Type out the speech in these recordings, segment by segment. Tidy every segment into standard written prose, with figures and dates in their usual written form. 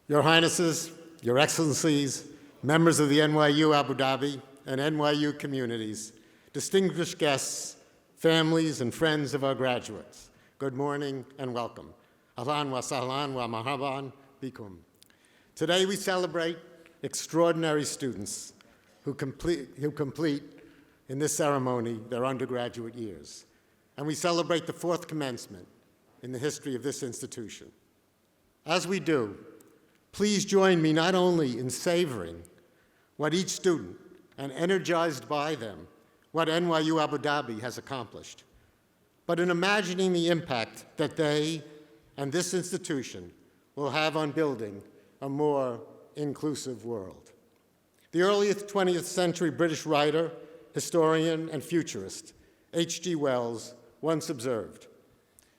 Your Highnesses, Your Excellencies, members of the NYU Abu Dhabi and NYU communities, distinguished guests, families, and friends of our graduates, good morning and welcome. Ahlan wa sahlan wa marhaban bikum. Today we celebrate extraordinary students who complete in this ceremony their undergraduate years. And we celebrate the fourth commencement in the history of this institution. As we do, please join me not only in savoring what each student, and energized by them, what NYU Abu Dhabi has accomplished, but in imagining the impact that they and this institution will have on building a more inclusive world. The earliest 20th century British writer, historian, and futurist, H.G. Wells, once observed,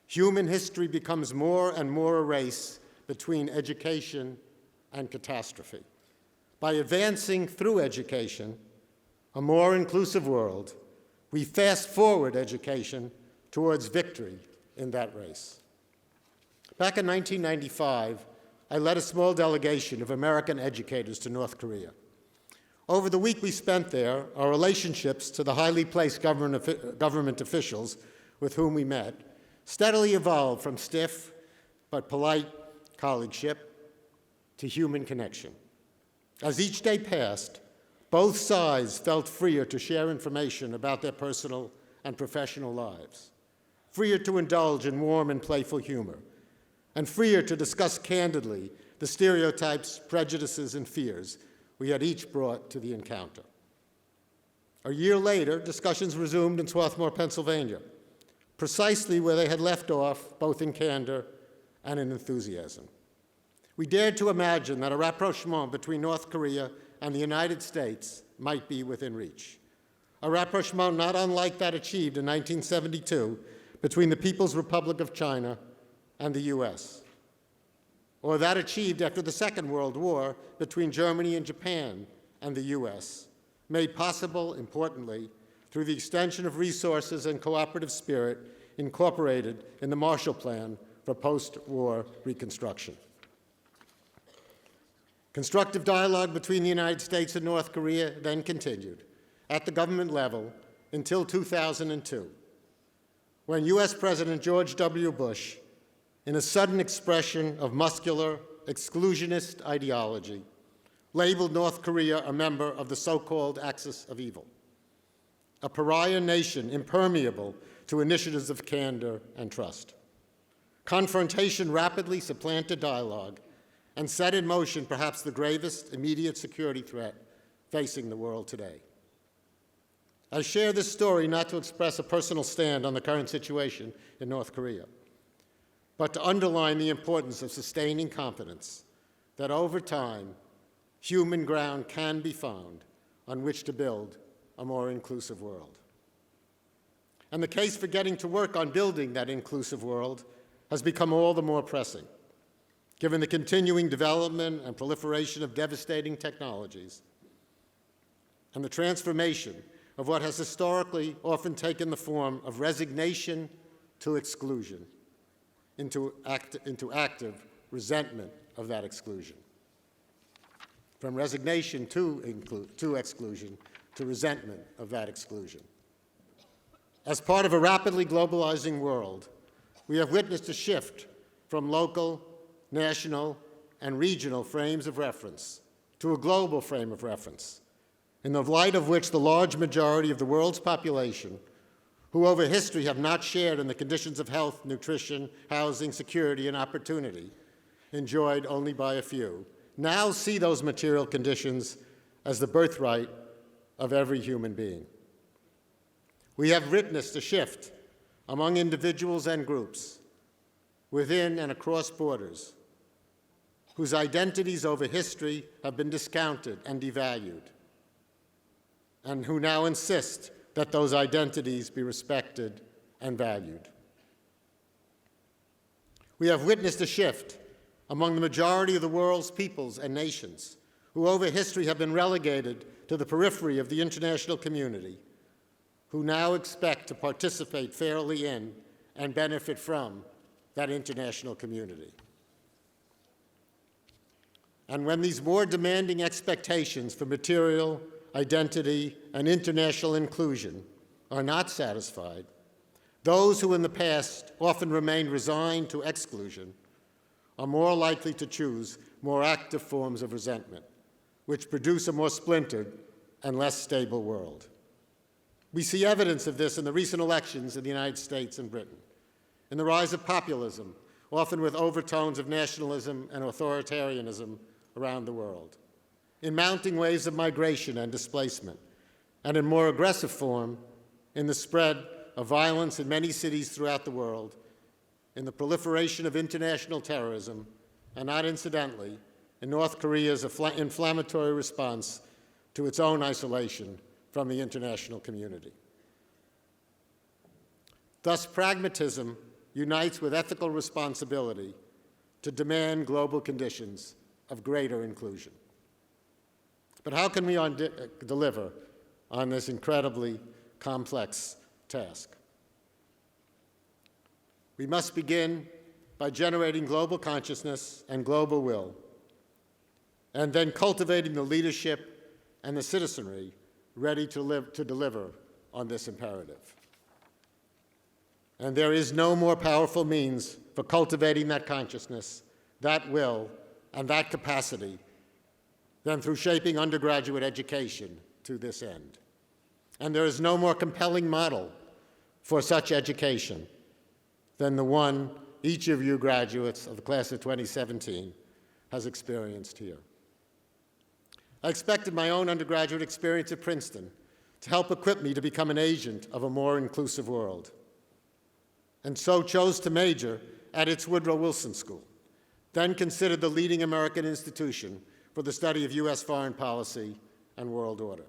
"Human history becomes more and more a race between education and catastrophe. By advancing through education, a more inclusive world, we fast forward education towards victory in that race." Back in 1995, I led a small delegation of American educators to North Korea. Over the week we spent there, our relationships to the highly placed government officials with whom we met steadily evolved from stiff but polite colleagueship to human connection. As each day passed, both sides felt freer to share information about their personal and professional lives, freer to indulge in warm and playful humor, and freer to discuss candidly the stereotypes, prejudices, and fears we had each brought to the encounter. A year later, discussions resumed in Swarthmore, Pennsylvania, precisely where they had left off, both in candor and in enthusiasm. We dared to imagine that a rapprochement between North Korea and the United States might be within reach. A rapprochement not unlike that achieved in 1972 between the People's Republic of China and the US, or that achieved after the Second World War between Germany and Japan and the US, made possible, importantly, through the extension of resources and cooperative spirit incorporated in the Marshall Plan for post-war reconstruction. Constructive dialogue between the United States and North Korea then continued at the government level until 2002, when US President George W. Bush, in a sudden expression of muscular, exclusionist ideology, labeled North Korea a member of the so-called axis of evil, a pariah nation impermeable to initiatives of candor and trust. Confrontation rapidly supplanted dialogue and set in motion perhaps the gravest immediate security threat facing the world today. I share this story not to express a personal stand on the current situation in North Korea, but to underline the importance of sustaining confidence that over time, human ground can be found on which to build a more inclusive world. And the case for getting to work on building that inclusive world has become all the more pressing, given the continuing development and proliferation of devastating technologies and the transformation of what has historically often taken the form of resignation to exclusion into active resentment of that exclusion. From resignation to exclusion to resentment of that exclusion. As part of a rapidly globalizing world, we have witnessed a shift from local, national, and regional frames of reference to a global frame of reference, in the light of which the large majority of the world's population, who over history have not shared in the conditions of health, nutrition, housing, security, and opportunity enjoyed only by a few, now see those material conditions as the birthright of every human being. We have witnessed a shift among individuals and groups within and across borders whose identities over history have been discounted and devalued, and who now insist that those identities be respected and valued. We have witnessed a shift among the majority of the world's peoples and nations who over history have been relegated to the periphery of the international community, who now expect to participate fairly in and benefit from that international community. And when these more demanding expectations for material, identity, and international inclusion are not satisfied, those who in the past often remained resigned to exclusion are more likely to choose more active forms of resentment, which produce a more splintered and less stable world. We see evidence of this in the recent elections in the United States and Britain, in the rise of populism, often with overtones of nationalism and authoritarianism around the world, in mounting waves of migration and displacement, and in more aggressive form in the spread of violence in many cities throughout the world, in the proliferation of international terrorism, and not incidentally, in North Korea's inflammatory response to its own isolation from the international community. Thus, pragmatism unites with ethical responsibility to demand global conditions of greater inclusion. But how can we deliver on this incredibly complex task? We must begin by generating global consciousness and global will, and then cultivating the leadership and the citizenry ready to deliver on this imperative. And there is no more powerful means for cultivating that consciousness, that will, and that capacity than through shaping undergraduate education to this end. And there is no more compelling model for such education than the one each of you graduates of the class of 2017 has experienced here. I expected my own undergraduate experience at Princeton to help equip me to become an agent of a more inclusive world, and so chose to major at its Woodrow Wilson School, then considered the leading American institution for the study of U.S. foreign policy and world order.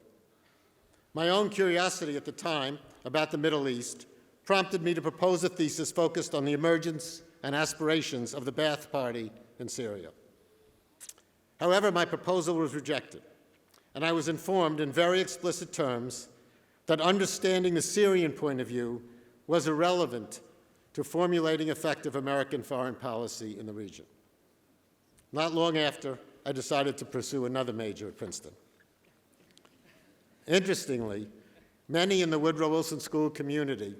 My own curiosity at the time about the Middle East prompted me to propose a thesis focused on the emergence and aspirations of the Ba'ath Party in Syria. However, my proposal was rejected, and I was informed in very explicit terms that understanding the Syrian point of view was irrelevant to formulating effective American foreign policy in the region. Not long after, I decided to pursue another major at Princeton. Interestingly, many in the Woodrow Wilson School community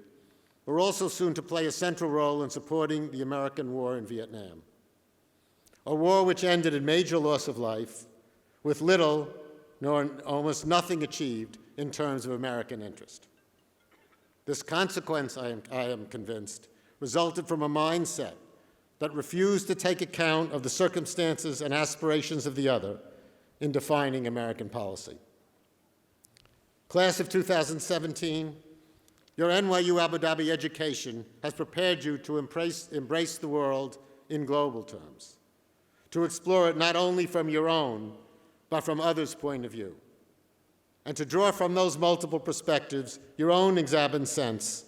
were also soon to play a central role in supporting the American war in Vietnam, a war which ended in major loss of life, with little nor almost nothing achieved in terms of American interest. This consequence, I am convinced, resulted from a mindset that refused to take account of the circumstances and aspirations of the other in defining American policy. Class of 2017, your NYU Abu Dhabi education has prepared you to embrace the world in global terms, to explore it not only from your own, but from others' point of view, and to draw from those multiple perspectives your own examined sense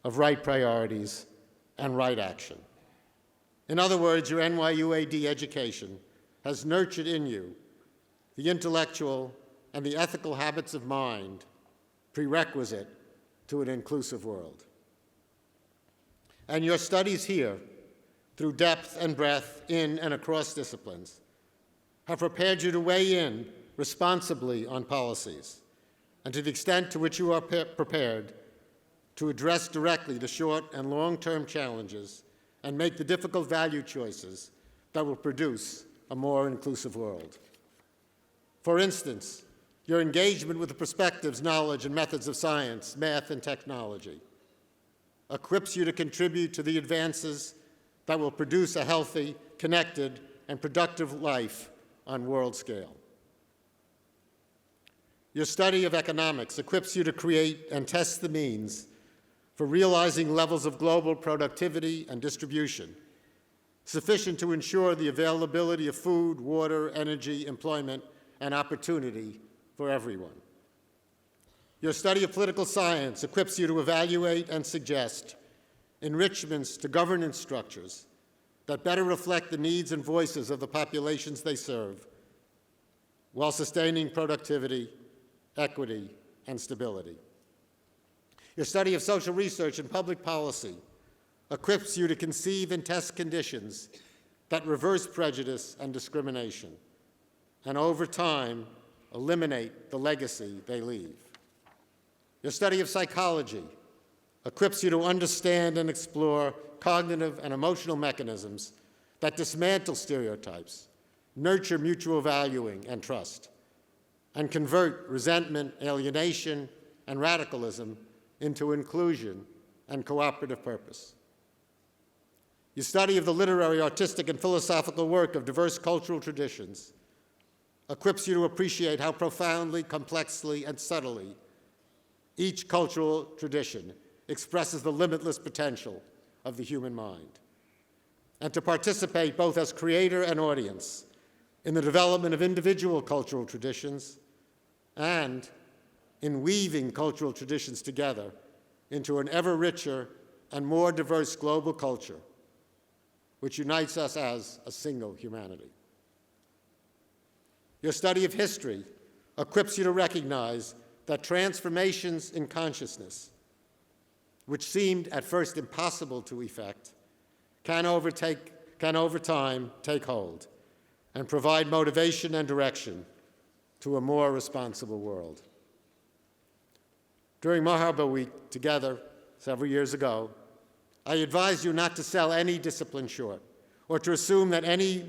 of right priorities and right action. In other words, your NYU AD education has nurtured in you the intellectual and the ethical habits of mind prerequisite to an inclusive world. And your studies here, through depth and breadth in and across disciplines, have prepared you to weigh in responsibly on policies, and to the extent to which you are prepared to address directly the short and long-term challenges and make the difficult value choices that will produce a more inclusive world. For instance, your engagement with the perspectives, knowledge, and methods of science, math, and technology equips you to contribute to the advances that will produce a healthy, connected, and productive life on world scale. Your study of economics equips you to create and test the means for realizing levels of global productivity and distribution sufficient to ensure the availability of food, water, energy, employment, and opportunity for everyone. Your study of political science equips you to evaluate and suggest enrichments to governance structures that better reflect the needs and voices of the populations they serve, while sustaining productivity, equity, and stability. Your study of social research and public policy equips you to conceive and test conditions that reverse prejudice and discrimination, and over time, eliminate the legacy they leave. Your study of psychology equips you to understand and explore cognitive and emotional mechanisms that dismantle stereotypes, nurture mutual valuing and trust, and convert resentment, alienation, and radicalism into inclusion and cooperative purpose. Your study of the literary, artistic, and philosophical work of diverse cultural traditions equips you to appreciate how profoundly, complexly, and subtly each cultural tradition expresses the limitless potential of the human mind, and to participate both as creator and audience in the development of individual cultural traditions and in weaving cultural traditions together into an ever richer and more diverse global culture, which unites us as a single humanity. Your study of history equips you to recognize that transformations in consciousness, which seemed at first impossible to effect, can over time take hold and provide motivation and direction to a more responsible world. During Maharbha Week together several years ago, I advised you not to sell any discipline short, or to assume that any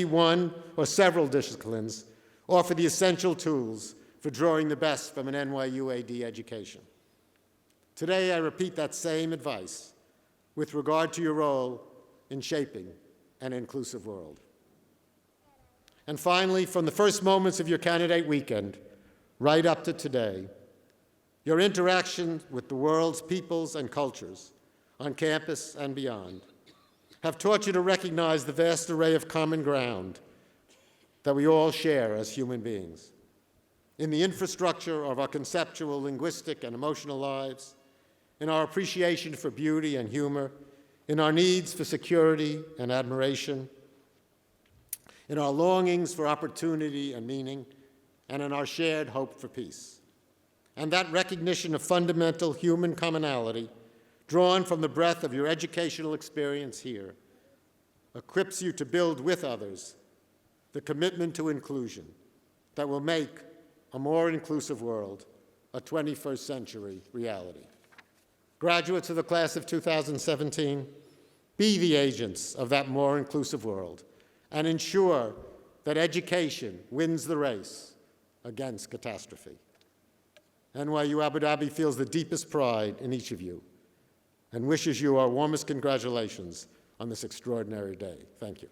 one or several disciplines offer the essential tools for drawing the best from an NYU AD education. Today, I repeat that same advice with regard to your role in shaping an inclusive world. And finally, from the first moments of your candidate weekend, right up to today, your interaction with the world's peoples and cultures on campus and beyond have taught you to recognize the vast array of common ground that we all share as human beings in the infrastructure of our conceptual, linguistic, and emotional lives, in our appreciation for beauty and humor, in our needs for security and admiration, in our longings for opportunity and meaning, and in our shared hope for peace. And that recognition of fundamental human commonality, drawn from the breadth of your educational experience here, equips you to build with others the commitment to inclusion that will make a more inclusive world a 21st century reality. Graduates of the class of 2017, be the agents of that more inclusive world and ensure that education wins the race against catastrophe. NYU Abu Dhabi feels the deepest pride in each of you and wishes you our warmest congratulations on this extraordinary day. Thank you.